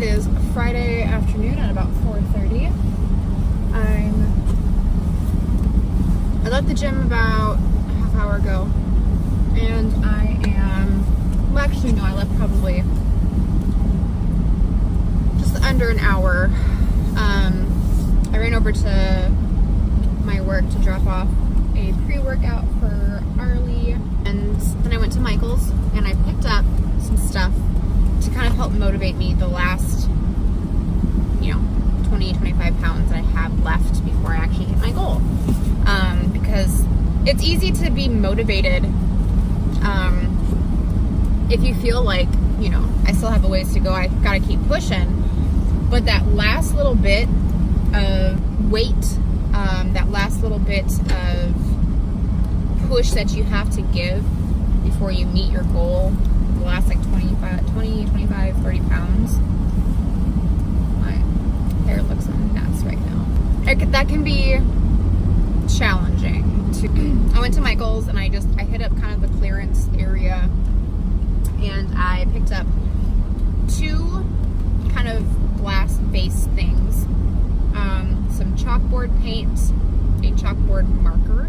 is Friday afternoon at about 4:30. I left the gym about a half hour ago, and well, actually no, I left probably just under an hour. I ran over to my work to drop off a pre-workout for Arlie, and then I went to Michael's and I picked up some stuff to kind of help motivate me the last 20-25 pounds that I have left before I actually hit my goal, because it's easy to be motivated if you feel like I still have a ways to go, I gotta keep pushing, but that last little bit of weight, that last little bit of push that you have to give before you meet your goal, the last like 25, 30 pounds. My hair looks a mess right now. That can be challenging. I went to Michael's and I hit up kind of the clearance area, and I picked up two kind of glass vase things, some chalkboard paint, a chalkboard marker,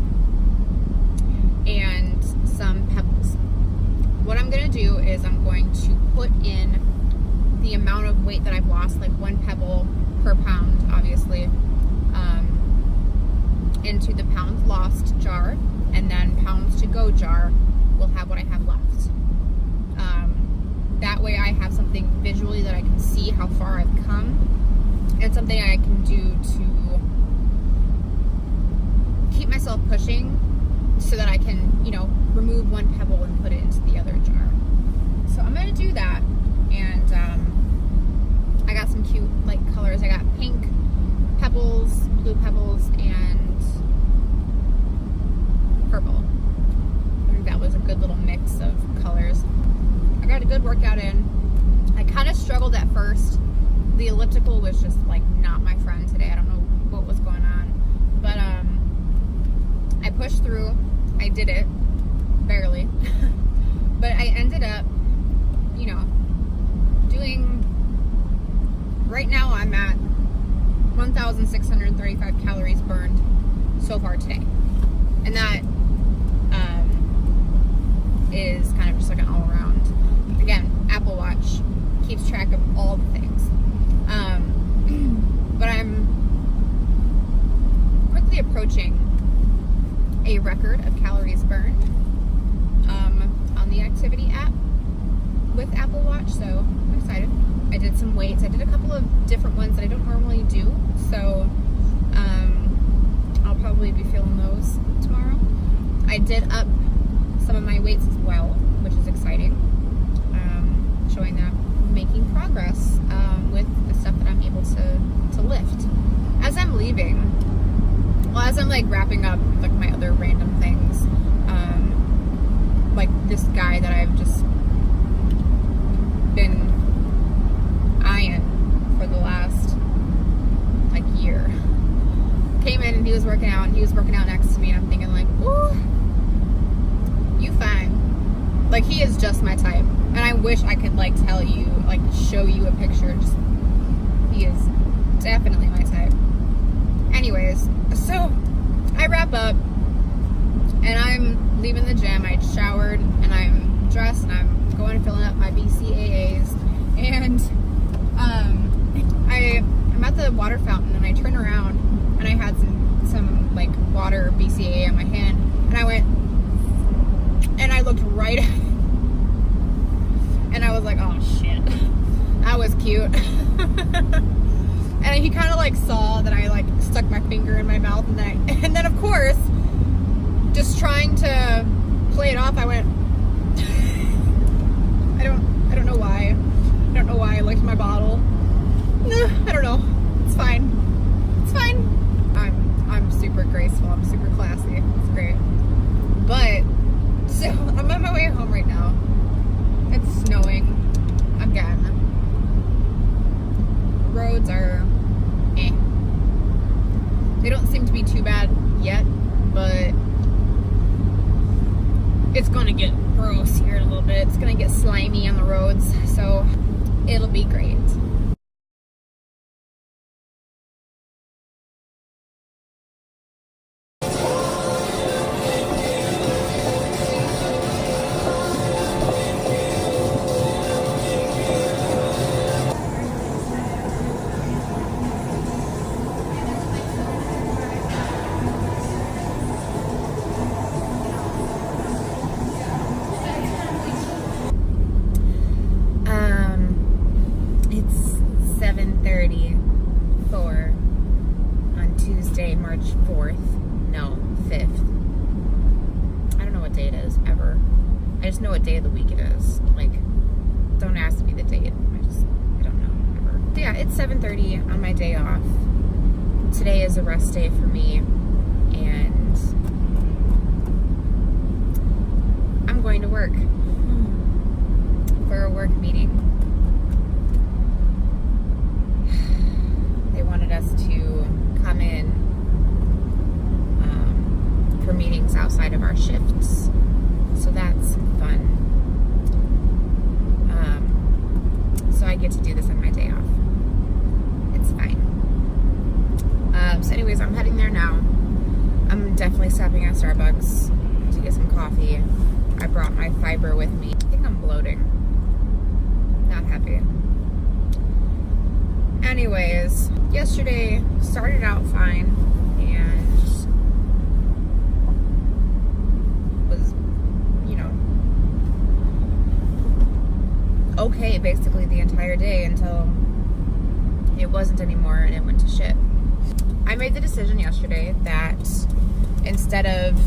and some pebbles. What I'm going to do is I'm going to put in the amount of weight that I've lost, like 1 pebble per pound, obviously, into the pounds lost jar, and then pounds to go jar will have what I have left. That way I have something visually that I can see how far I've come, and something I can do to keep myself pushing so that I can, remove 1 pebble and put it into the other jar. So I'm going to do that, and I got some cute colors. I got pink pebbles, blue pebbles, and purple. I think that was a good little mix of colors. I got a good workout in. I kind of struggled at first. The elliptical was just not my friend today. I don't know what was going on, but I pushed through. I did it, barely, but I ended up, doing, right now I'm at 1,635 calories burned so far today, and that is kind of just like an all-around. Again, Apple Watch keeps track of all the things, but I'm quickly approaching a record of calories burned on the activity app with Apple Watch, so I'm excited. I did some weights. I did a couple of different ones that I don't normally do, so I'll probably be feeling those tomorrow. I did up some of my weights as well, which is exciting, showing that I'm making progress with the stuff that I'm able to lift. As I'm leaving, as I'm wrapping up my other random things, like this guy that I've just been eyeing for the last year came in and he was working out, and he was working out next to me, and I'm thinking ooh, you fine. He is just my type, and I wish I could tell you, show you a picture. He is definitely my type. Anyways, so I wrap up and I'm leaving the gym. I showered and I'm dressed and I'm going filling up my BCAAs, and I'm at the water fountain, and I turn around and I had some water BCAA in my hand, and I went and I looked right at it, and I was like, oh shit, that was cute. And he kind of saw that I stuck my finger in my mouth, and then of course, just trying to play it off, I went, I don't know why. I don't know why I licked my bottle. I don't know. It's fine. It's fine. I'm super graceful. I'm super classy. It's great. But so I'm on my way home right now. It's snowing again. Roads are They don't seem to be too bad yet, but it's gonna get gross here in a little bit. It's gonna get slimy on the roads, so it'll be great. just know what day of the week it is. Like, don't ask me the date. I don't know. Whatever. But yeah, it's 7:30 on my day off. Today is a rest day for me, and I'm going to work for a work meeting. They wanted us to come in for meetings outside of our shifts, so that's fun. So I get to do this on my day off. It's fine. So anyways, I'm heading there now. I'm definitely stopping at Starbucks to get some coffee. I brought my fiber with me. I think I'm bloating. Not happy. Anyways, yesterday started out fine and was, okay basically the entire day until it wasn't anymore and it went to shit. I made the decision yesterday that instead of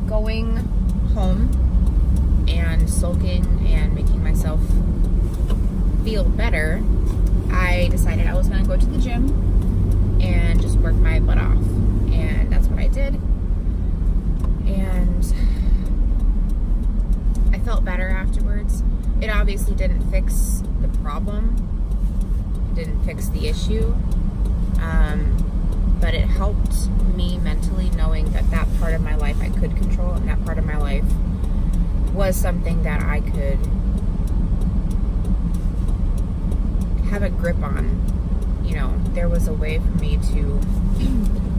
going home and sulking and making myself feel better, I decided I was going to go to the gym and just work my butt off. And that's what I did. And I felt better afterwards. It obviously didn't fix the problem. It didn't fix the issue. But it helped me mentally knowing that that part of my life I could control, and that part of my life was something that I could have a grip on. There was a way for me to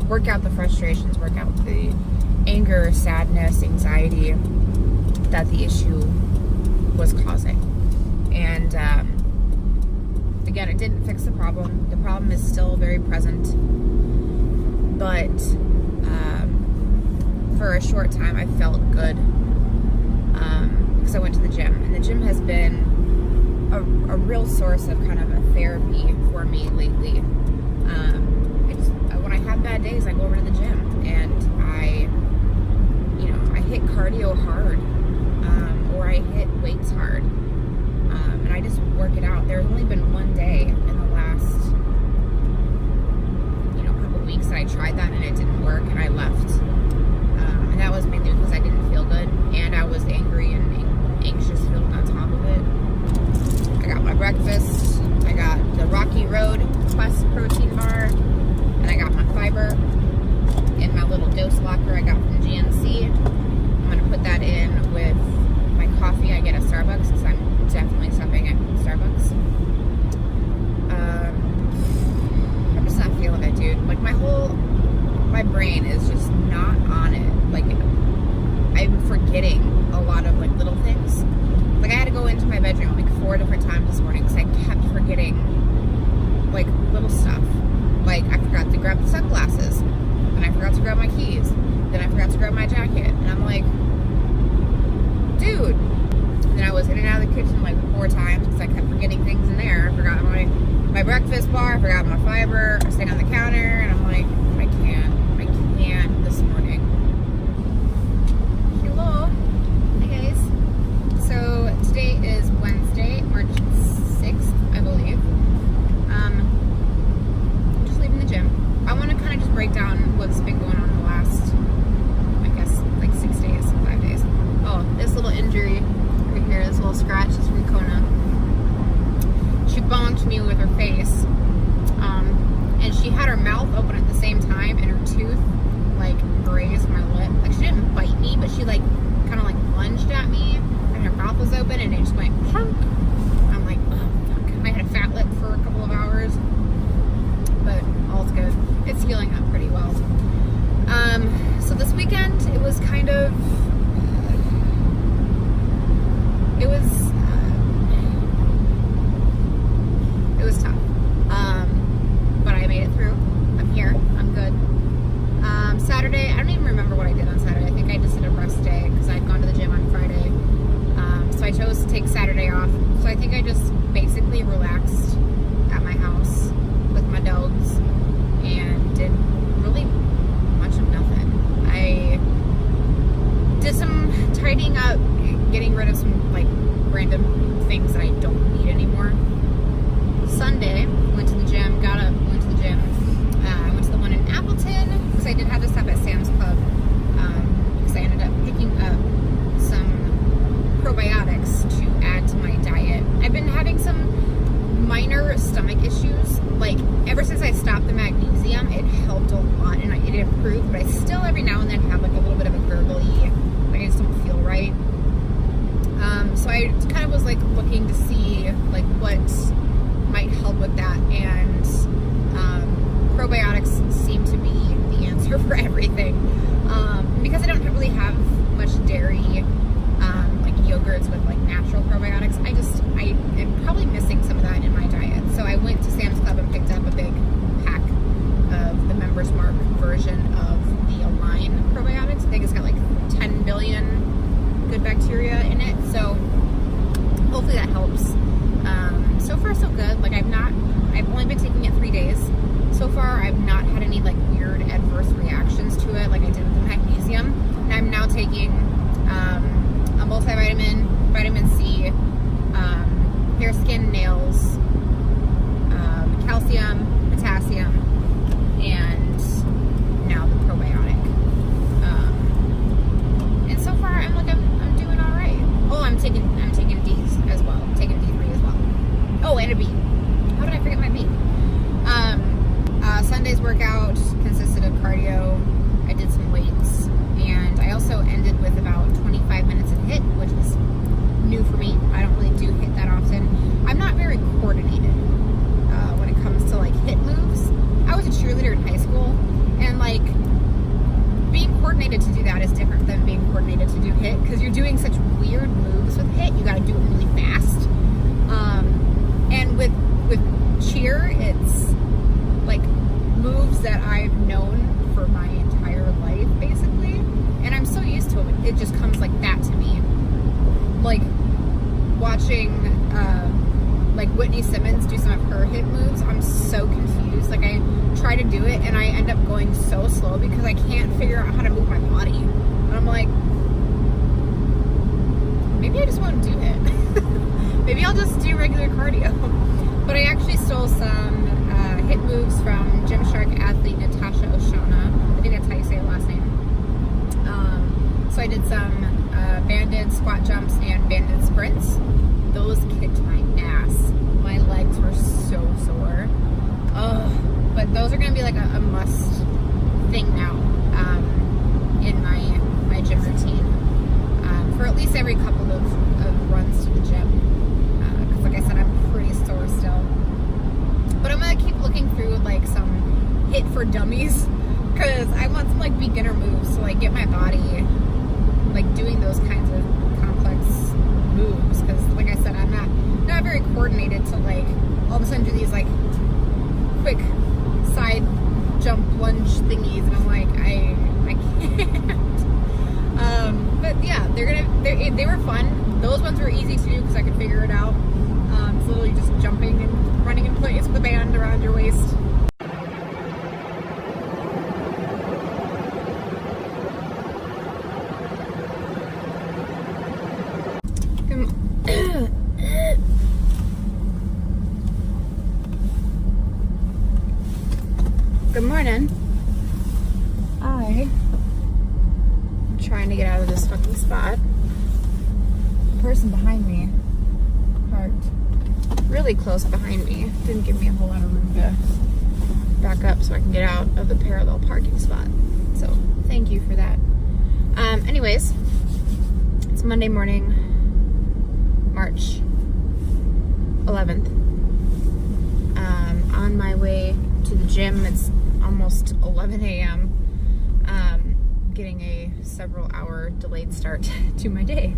work out the frustrations, work out the anger, sadness, anxiety that the issue was causing. And again, it didn't fix the problem. The problem is still very present. But for a short time, I felt good because I went to the gym. And the gym has been a real source of kind of a therapy for me lately. When I have bad days, I go over to the gym and I hit cardio hard, or I hit weights hard, and I just work it out. There's only been one day in the last couple weeks that I tried that and it didn't work, and I left. And that was mainly because I didn't feel good and I was angry and anxious filled on top of it. I got my breakfast, I got the Rocky Road Quest protein bar, and I got my fiber in my little dose locker I got from GNC. I'm going to put that in with my coffee I get at Starbucks, because I'm definitely stopping at Starbucks. I'm just not feeling it, dude. Like, my brain is just not on it. Like, I'm forgetting a lot of, little things. Like, I had to go into my bedroom, 4 different times this morning, because I kept forgetting, little stuff. Like, I forgot to grab the sunglasses, and I forgot to grab my keys, then I forgot to grab my jacket, and I'm like, dude. And then I was in and out of the kitchen 4 times, because I kept forgetting things in there. I forgot my breakfast bar, I forgot my fiber, I was sitting on the counter, and I'm like, I can't this morning. Hello. Hey guys. So today is Wednesday, March 6th, I believe. I'm just leaving the gym. I want to kind of just break down what's been going on the last, 6 days, 5 days. Oh, this little injury right here, this little scratch is from Kona. She bonked me with her face, and she had her mouth open at the same time, and her tooth grazed my lip. She didn't bite me, but she kind of lunged at me, and her mouth was open, and it just went plunk. I'm like, oh fuck. I had a fat lip for a couple of hours, but all's good. It's healing up pretty well. So this weekend it was kind of it was tough, but I made it through. I'm here, I'm good. Saturday, I don't even remember what I did on Saturday. I think I just did a rest day because I'd gone to the gym on Friday, so I chose to take Saturday off. So I think I just basically relaxed at my house with my dogs and did really much of nothing. I did some tidying up, getting rid of some like random things that I don't need anymore. Sunday, went to the gym, got up, went to the gym. I went to the one in Appleton because I did have to stop at Sam's Club because I ended up picking up some probiotics to add to my diet. I've been having some minor stomach issues. Like, ever since I stopped the magnesium, it helped a lot and it improved, but I still every now and then have like a little bit of a gurgly, like I just don't feel right. So I kind of was like looking to see like what might help with that, and probiotics seem to be the answer for everything. Because I don't really have much dairy, like yogurts with like natural probiotics, I am probably missing some of that in my diet. So I went to Sam's Club and picked up a big pack of the Members Mark version of the Align probiotics. I think it's got like 10 billion good bacteria in it. So hopefully that helps. So far so good. Like I've only been taking it 3 days. So far I've not had any like weird adverse reactions to it like I did with the magnesium. And I'm now taking a multivitamin, vitamin C, hair, skin, nails, calcium, potassium, and now the probiotic. And so far I'm doing all right. Oh, I'm taking D's as well. I'm taking D3 as well. Oh, and a B. How did I forget my B? Sunday's workout consisted of cardio. I did some weights, and I also ended with about 25 minutes of HIIT, which was new for me. I don't really do HIIT that often. I'm not very coordinated when it comes to like HIIT moves. I was a cheerleader in high school, and like being coordinated to do that is different than being coordinated to do HIIT, because you're doing such weird moves with HIIT. You got to do it really fast. And with cheer, it's like moves that I've known for my entire life, basically, and I'm so used to it. It just comes like that to me. Like watching like Whitney Simmons do some of her HIIT moves, I'm so confused. Like I try to do it and I end up going so slow because I can't figure out how to move my body. And I'm like, maybe I just won't do it. Maybe I'll just do regular cardio. But I actually stole some HIIT moves from Gymshark athlete Natasha Oshana. I think that's how you say her last name. So I did some banded squat jumps and banded sprints. Those kicked my ass. My legs were so sore. But those are going to be like a must thing now in my gym routine for at least every couple of runs to the gym. Because like I said, I'm pretty sore still. But I'm going to keep looking through like some HIIT for dummies, because I want some like beginner moves to like get my body like doing those kinds of complex moves, because like I said, I'm not very coordinated to like all of a sudden do these like quick side jump lunge thingies, and I'm like I can't. But yeah, they were fun. Those ones were easy to do because I could figure it out. It's literally just jumping and running in place with a band around your waist. Good morning. I'm trying to get out of this fucking spot. The person behind me parked really close behind me. Didn't give me a whole lot of room to back up so I can get out of the parallel parking spot. So thank you for that. Anyways, it's Monday morning, March 11th. On my way to the gym. It's almost 11 a.m. Getting a several hour delayed start to my day,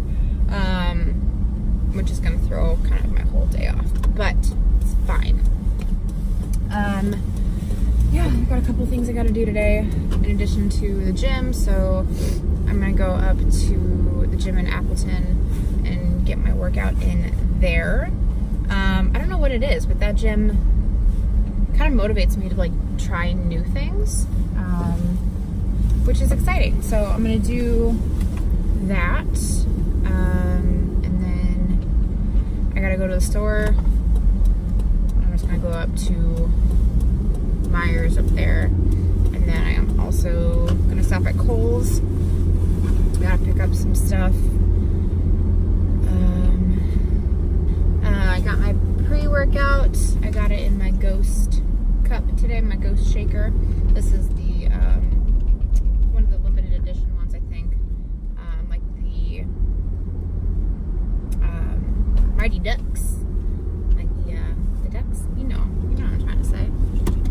which is going to throw kind of my whole day off, but it's fine. Yeah, I've got a couple things I got to do today in addition to the gym, so I'm going to go up to the gym in Appleton and get my workout in there. I don't know what it is, but that gym kind of motivates me to like try new things, which is exciting. So I'm gonna do that. And then I gotta go to the store. I'm just gonna go up to Myers up there. And then I am also gonna stop at Kohl's. Gotta pick up some stuff. I got my pre-workout. I got it in my Ghost cup today, my Ghost shaker. This is the one of the limited edition ones, I think. Like the Mighty Ducks, like the Ducks. You know what I'm trying to say.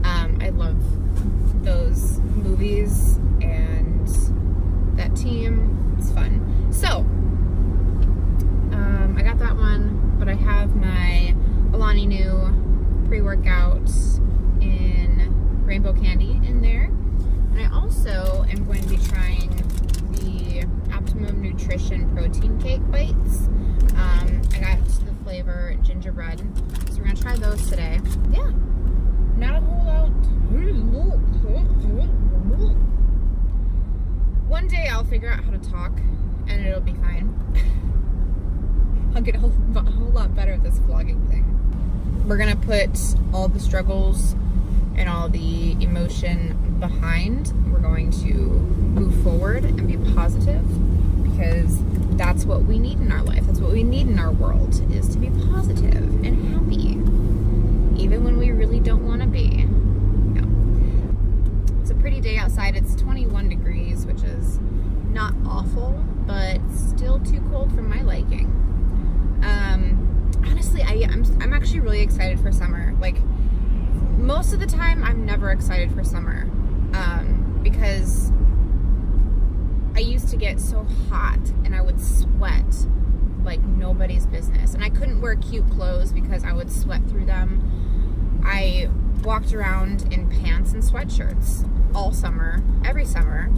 I love those movies and that team. It's fun. So I got that one, but I have my Alani Nu pre-workout in Rainbow Candy in there. And I also am going to be trying the Optimum Nutrition Protein Cake Bites. I got the flavor gingerbread. So we're going to try those today. Yeah, not a whole lot. One day I'll figure out how to talk and it'll be fine. I'll get a whole lot better at this vlogging thing. We're gonna put all the struggles and all the emotion behind. We're going to move forward and be positive, because that's what we need in our life. That's what we need in our world, is to be positive and happy, even when we really don't want to be. Yeah. It's a pretty day outside. It's 21 degrees, which is not awful, but still too cold for my liking. Honestly, I'm actually really excited for summer. Like, most of the time, I'm never excited for summer, because I used to get so hot and I would sweat like nobody's business, and I couldn't wear cute clothes because I would sweat through them. I walked around in pants and sweatshirts all summer, every summer,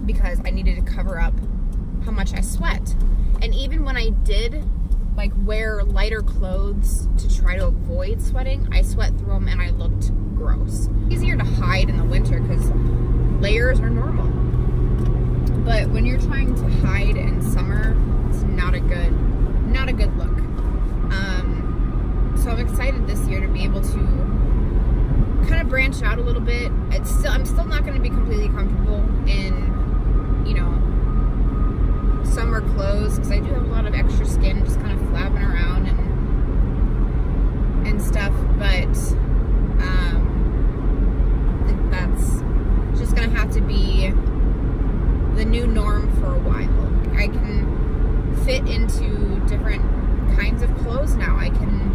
because I needed to cover up how much I sweat. And even when I did like wear lighter clothes to try to avoid sweating, I sweat through them and I looked gross. Easier to hide in the winter because layers are normal. But when you're trying to hide in summer, it's not a good look. So I'm excited this year to be able to kind of branch out a little bit. I'm still not going to be completely comfortable in, summer clothes, because I do have a lot of extra skin just kind of flapping around and stuff, but that's just gonna have to be the new norm for a while. I can fit into different kinds of clothes now. I can,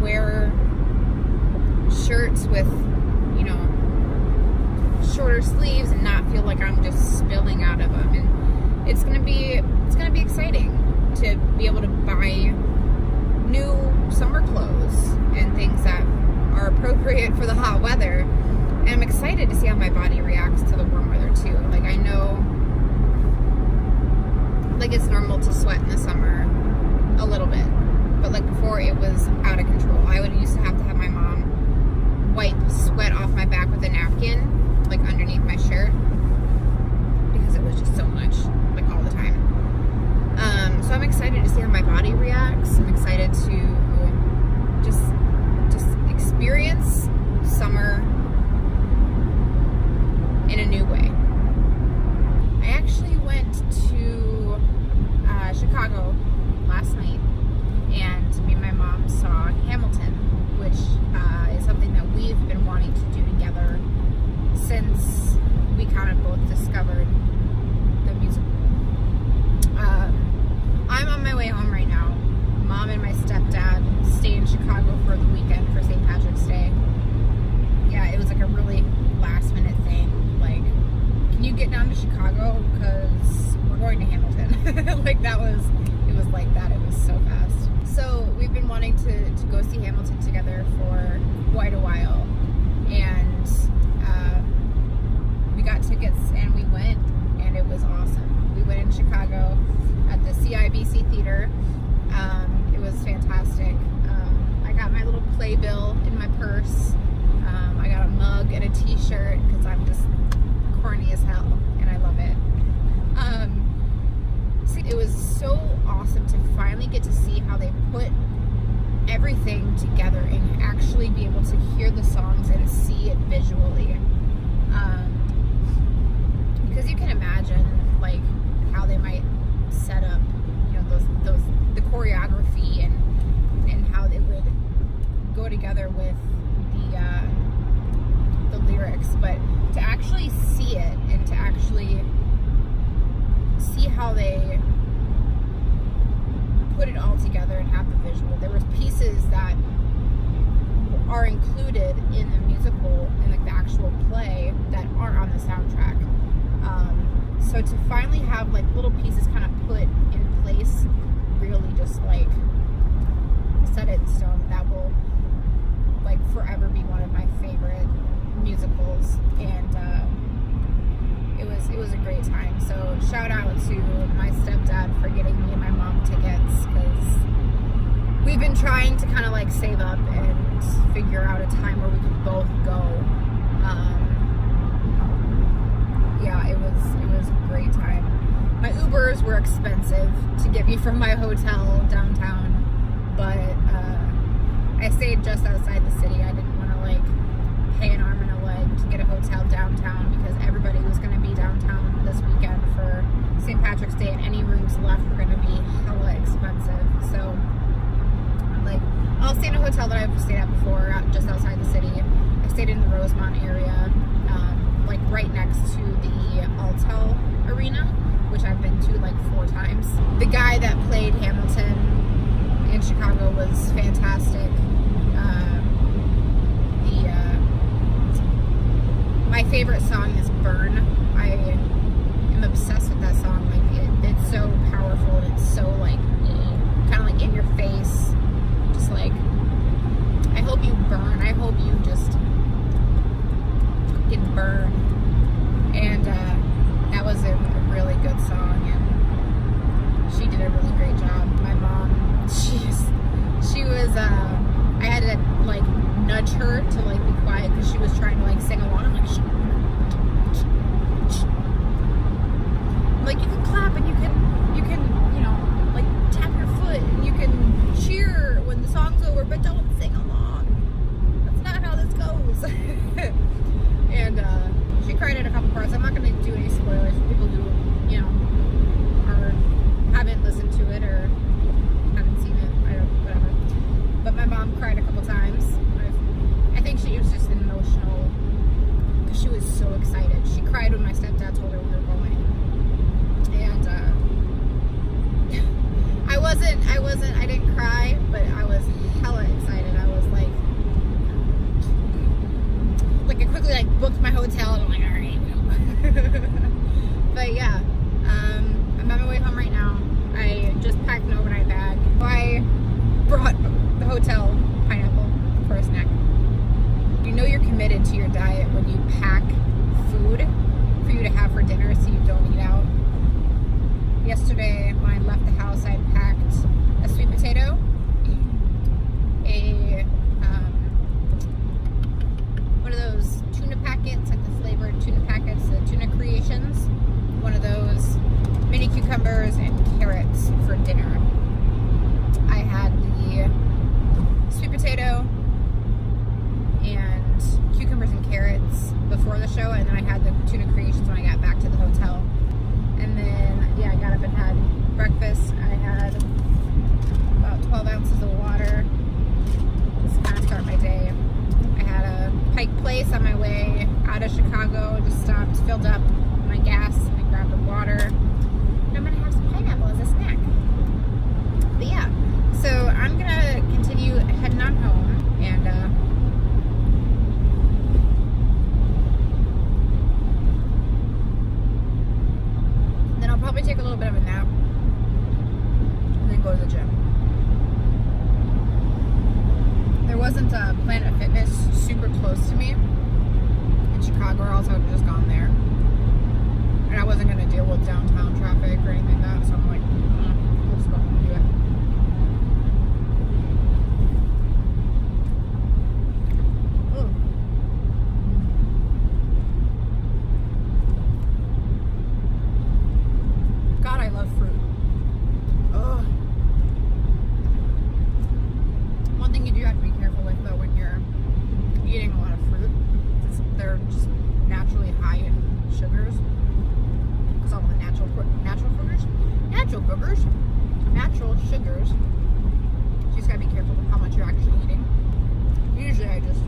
wear shirts with, shorter sleeves and not feel like I'm just spilling out of them. And it's gonna be exciting to be able to buy new summer clothes and things that are appropriate for the hot weather. And I'm excited to see how my body reacts to the warm weather too. Like, I know, like, it's normal to sweat in the summer a little bit, but like before it was out of control. I used to have my mom wipe sweat off my back with a napkin, like underneath my shirt, because it was just so much, like all the time. So I'm excited to see how my body reacts. I'm excited to just experience summer in a new way. I actually went to Chicago last night, and me and my mom saw Hamilton, which is something that we've been wanting to do together since we kind of both discovered the musical. I'm on my way home right now. Mom and my stepdad stayed in Chicago for the weekend for St. Patrick's Day. Yeah, it was like a really last minute thing. Like, can you get down to Chicago? Because we're going to Hamilton. Like, it was like that. It was so fast. So we've been wanting to go see Hamilton together for quite a while. And we got tickets and we went, and it was awesome. We went in Chicago at the CIBC Theater. It was fantastic. I got my little playbill in my purse. I got a mug and a t-shirt because I'm just corny as hell and I love it. it was so awesome to finally get to see how they put everything together and actually be able to hear the songs and see it visually. Because you can imagine like how they might set up, you know, those the choreography and how it would go together with the lyrics, but to actually see it and to actually see how they put it all together and have the visual. There was pieces that are included in the musical and like the actual play that aren't on the soundtrack. So to finally have like little pieces kind of put in place, really just like set it in stone. That will like forever be one of my favorite musicals, and it was a great time. So shout out to my stepdad for getting me and my mom tickets, because we've been trying to kind of like save up and figure out a time where we could both go. Yeah, it was a great time. My Ubers were expensive to get me from my hotel downtown, but I stayed just outside the city. I didn't want to like pay an arm and a leg to get a hotel downtown, because everybody was going to be downtown this weekend for St. Patrick's Day, and any rooms left were going to be hella expensive. So like, I'll stay in a hotel that I've stayed at before, just outside the city. I stayed in the Rosemont area, like right next to the Altel Arena, which I've been to like 4 times. The guy that played Hamilton in Chicago was fantastic. My favorite song is Burn. I am obsessed with that song. Like it's so powerful, and it's so like kind of like in your face. Just like, I hope you burn. I hope you just can burn. And that was a really good song, and she did a really great job. My mom, she was I had to like nudge her to like be quiet, because she was trying to like sing along. I'm like, shh. Like, you can clap and you can, you know, like tap your foot and you can cheer when the song's over, but don't sing along. That's not how this goes. And she cried at a couple parts. I'm not going to do any spoilers for people who, you know, haven't listened to it or haven't seen it. Whatever. But my mom cried a couple times. I think she was just emotional because she was so excited. She cried when my stepdad told her we were going. And I didn't cry, but I was hella excited. I was like I quickly like booked my hotel, and I'm like, all right. But yeah, I'm on my way home right now. I just packed an overnight bag. I brought the hotel pineapple for a snack. You know you're committed to your diet when you pack food for you to have for dinner, so you don't eat out. Yesterday, when I left the house, I had packed a sweet potato, one of those tuna packets, like the flavored tuna packets, the tuna creations, one of those, mini cucumbers and carrots for dinner. I had the sweet potato and cucumbers and carrots before the show, and then I had the tuna creations when I got back to the hotel. And then, yeah, I got up and had breakfast. I had about 12 ounces of water. Just kind of start my day. I had a Pike Place on my way out of Chicago. Just stopped, filled up my gas, and grabbed the water. And I'm going to have some pineapple as a snack. But yeah, so I'm going to continue heading on home, and then I'll probably take a little bit of a nap and then go to the gym. There wasn't a Planet Fitness super close to me in Chicago, or else I would have just gone there. And I wasn't going to deal with downtown traffic or anything like that, so I'm like, I'll just go home and do it. God, I love fruit. sugars. So you just gotta be careful with how much you're actually eating. Usually I just